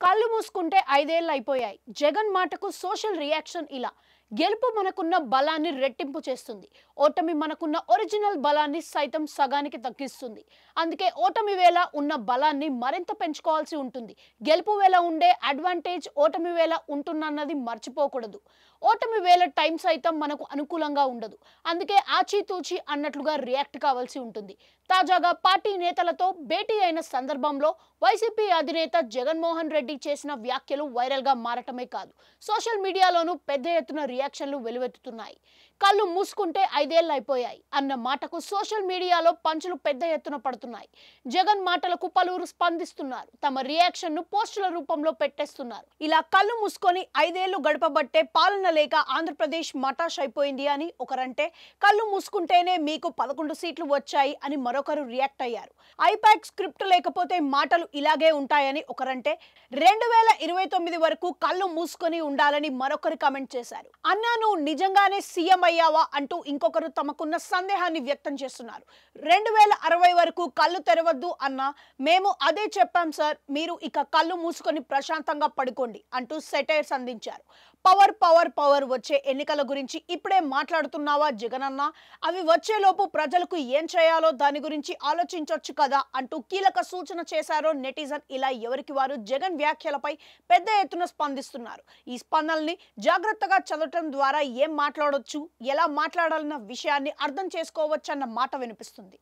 కళ్ళు మూసుకుంటే 5 ఏళ్లు అయిపోయాయి. జగన్ మాటకు సోషల్ రియాక్షన్ ఇలా. గెలుపు మనకున్న బలాన్ని రెట్టింపు చేస్తుంది. ఓటమి మనకున్న ఒరిజినల్ బలాన్ని సైతం సగానికి తగ్గిస్తుంది. అందుకే ఓటమి వేళ ఉన్న బలాన్ని మరింత పెంచుకోవాల్సి ఉంటుంది. గెలుపు వేళ ఉండే అడ్వాంటేజ్ ఓటమి వేళ ఉంటున్నది మర్చిపోకూడదు. ఓటమి వేళ టైం సైతం మనకు అనుకూలంగా ఉండదు. అందుకే ఆచితూచి అన్నట్లుగా రియాక్ట్ కావాల్సి ఉంటుంది. తాజాగా పార్టీ నేతలతో భేటీ అయిన సందర్భంలో వైసీపీ అధినేత జగన్మోహన్ రెడ్డి చేసిన వ్యాఖ్యలు వైరల్ గా మారటమే కాదు, సోషల్ మీడియాలోనూ పెద్ద ఎత్తున రియాక్షన్లు వెలువెత్తుతున్నాయి. కళ్ళు మూసుకుంటే 5 ఏళ్లు అయిపోయాయి అన్న మాటకు సోషల్ మీడియాలో పంచులు పెద్ద ఎత్తున పడుతున్నాయి. జగన్ మాటలకు పలువురు స్పందిస్తున్నారు. తమ రియాక్షన్ ను పోస్టుల రూపంలో పెట్టేస్తున్నారు. ఇలా కళ్ళు మూసుకొని 5 ఏళ్లు గడపబట్టే పాలన లేక ఆంధ్రప్రదేశ్ మటాష్ అయిపోయింది అని ఒకరంటే, కళ్ళు మూసుకుంటేనే మీకు 11 సీట్లు వచ్చాయి అని మరొకరు రియాక్ట్ అయ్యారు. ఐపాక్ స్క్రిప్ట్ లేకపోతే మాటలు ఇలాగే ఉంటాయని ఒకరంటే, 2029 వరకు కళ్ళు మూసుకొని ఉండాలని మరొకరు కామెంట్ చేశారు. అన్నా నువ్వు నిజంగానే సీఎం అయ్యావా అంటూ ఇంకొకరు తమకున్న సందేహాన్ని వ్యక్తం చేస్తున్నారు. 2060 వరకు కళ్ళు తెరవద్దు అన్నా మేము అదే చెప్పాం సార్, మీరు ఇక కళ్ళు మూసుకొని ప్రశాంతంగా పడుకోండి అంటూ సెటైర్స్ అందించారు. పవర్ పవర్ పవర్ వచ్చే ఎన్నికల గురించి ఇప్పుడే మాట్లాడుతున్నావా జగనన్న? అవి వచ్చేలోపు ప్రజలకు ఏం చేయాలో దాని గురించి ఆలోచించొచ్చు కదా అంటూ కీలక సూచన చేశారో నెటిజన్. ఇలా ఎవరికి వారు జగన్ వ్యాఖ్యలపై పెద్ద ఎత్తున స్పందిస్తున్నారు. ఈ స్పందనల్ని జాగ్రత్తగా చదవటం ద్వారా ఏం మాట్లాడొచ్చు, ఎలా మాట్లాడాలన్న విషయాన్ని అర్థం చేసుకోవచ్చన్న మాట వినిపిస్తుంది.